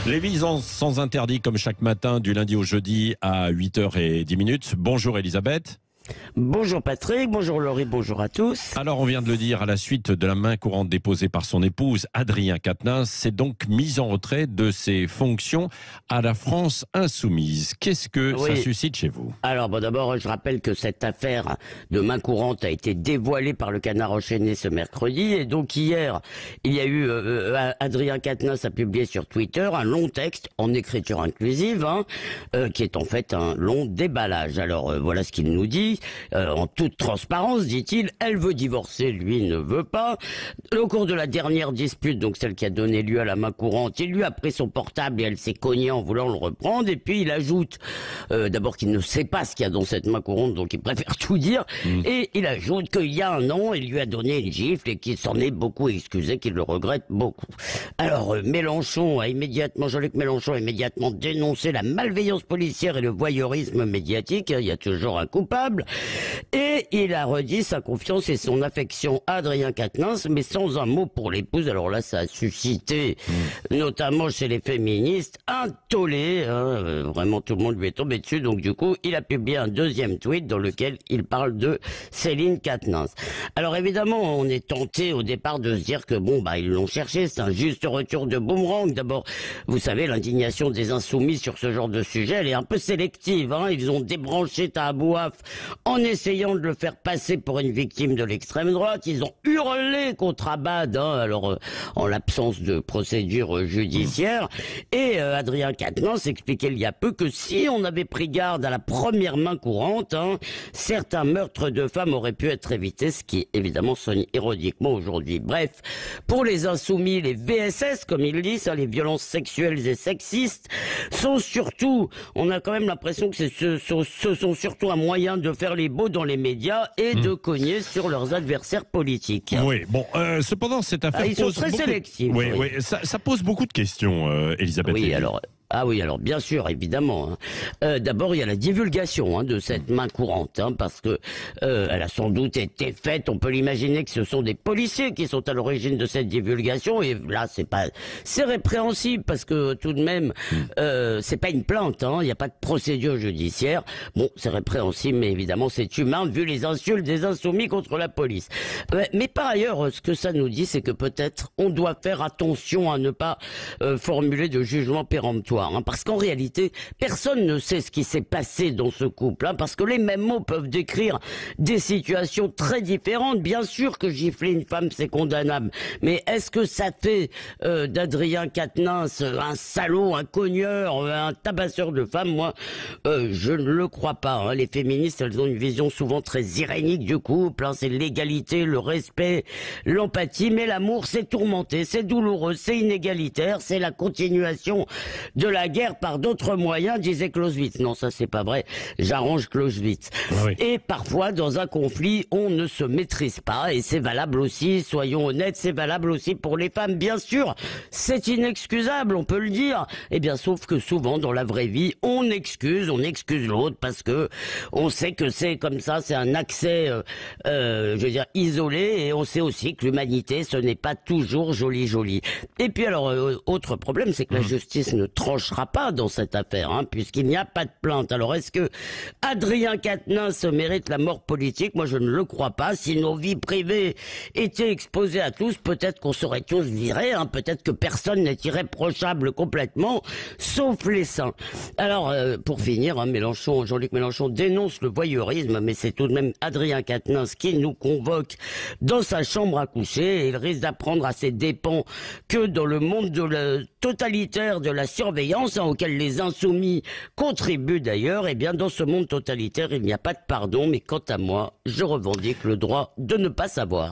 Lévis sans interdit comme chaque matin du lundi au jeudi à 8h10. Bonjour Elisabeth. Bonjour Patrick, bonjour Laurie, bonjour à tous. Alors on vient de le dire, à la suite de la main courante déposée par son épouse Adrien Quatennens, c'est donc mise en retrait de ses fonctions à la France insoumise. Qu'est-ce que ça suscite chez vous? Alors d'abord, je rappelle que cette affaire de main courante a été dévoilée par le Canard enchaîné ce mercredi. Et donc hier, il y a eu Adrien Quatennens a publié sur Twitter un long texte en écriture inclusive, qui est en fait un long déballage. Alors voilà ce qu'il nous dit. En toute transparence, dit-il, elle veut divorcer, lui ne veut pas. Au cours de la dernière dispute, donc celle qui a donné lieu à la main courante, il lui a pris son portable et elle s'est cognée en voulant le reprendre. Et puis il ajoute, d'abord qu'il ne sait pas ce qu'il y a dans cette main courante, donc il préfère tout dire. Et il ajoute qu'il y a un an, il lui a donné une gifle et qu'il s'en est beaucoup excusé, qu'il le regrette beaucoup. Alors Jean-Luc Mélenchon a immédiatement dénoncé la malveillance policière et le voyeurisme médiatique. Il y a toujours un coupable. Et il a redit sa confiance et son affection à Adrien Quatennens, mais sans un mot pour l'épouse. Alors là, ça a suscité, notamment chez les féministes, un tollé. Vraiment, tout le monde lui est tombé dessus. Donc du coup, il a publié un deuxième tweet dans lequel il parle de Céline Quatennens. Alors évidemment, on est tenté au départ de se dire que ils l'ont cherché. C'est un juste retour de boomerang. D'abord, vous savez, l'indignation des insoumis sur ce genre de sujet, elle est un peu sélective. Ils ont débranché Tahabouaf en essayant de le faire passer pour une victime de l'extrême droite. Ils ont hurlé contre Abad, en l'absence de procédure judiciaire. Et Adrien Quatennens expliquait il y a peu que si on avait pris garde à la première main courante, certains meurtres de femmes auraient pu être évités, ce qui évidemment sonne ironiquement aujourd'hui. Bref, pour les insoumis, les VSS, comme ils disent, les violences sexuelles et sexistes, sont surtout, on a quand même l'impression que ce sont surtout un moyen de faire les beaux dans les médias et de cogner sur leurs adversaires politiques. Oui, cependant, cette affaire ils sont très sélectifs. Oui. Ça pose beaucoup de questions, Elisabeth. Oui, alors bien sûr, évidemment. D'abord, il y a la divulgation de cette main courante, parce que elle a sans doute été faite. On peut l'imaginer que ce sont des policiers qui sont à l'origine de cette divulgation. Et là, c'est répréhensible parce que tout de même, c'est pas une plainte. Il n'y a pas de procédure judiciaire. Bon, c'est répréhensible, mais évidemment, c'est humain vu les insultes des insoumis contre la police. Mais par ailleurs, ce que ça nous dit, c'est que peut-être on doit faire attention à ne pas formuler de jugement péremptoire. Parce qu'en réalité, personne ne sait ce qui s'est passé dans ce couple, parce que les mêmes mots peuvent décrire des situations très différentes. Bien sûr que gifler une femme, c'est condamnable, mais est-ce que ça fait d'Adrien Quatennens un salaud, un cogneur, un tabasseur de femmes? Moi, je ne le crois pas. Les féministes, elles ont une vision souvent très irénique du couple. C'est l'égalité, le respect, l'empathie, mais l'amour, c'est tourmenté, c'est douloureux, c'est inégalitaire, c'est la continuation de la guerre par d'autres moyens, disait Clausewitz. Non, ça c'est pas vrai, j'arrange Clausewitz. Et parfois, dans un conflit, on ne se maîtrise pas, et c'est valable aussi, soyons honnêtes, c'est valable aussi pour les femmes, bien sûr. C'est inexcusable, on peut le dire. Eh bien, sauf que souvent, dans la vraie vie, on excuse l'autre, parce que on sait que c'est comme ça, c'est un accès, isolé, et on sait aussi que l'humanité, ce n'est pas toujours joli. Et puis alors, autre problème, c'est que la justice ne tranchera pas dans cette affaire, puisqu'il n'y a pas de plainte. Alors est-ce que Adrien Quatennens mérite la mort politique? Moi je ne le crois pas. Si nos vies privées étaient exposées à tous, peut-être qu'on serait tous virés, peut-être que personne n'est irréprochable complètement, sauf les saints. Alors pour finir, Jean-Luc Mélenchon dénonce le voyeurisme, mais c'est tout de même Adrien Quatennens qui nous convoque dans sa chambre à coucher, et il risque d'apprendre à ses dépens que dans le monde totalitaire de la surveillance, auquel les insoumis contribuent d'ailleurs, dans ce monde totalitaire, il n'y a pas de pardon, mais quant à moi, je revendique le droit de ne pas savoir.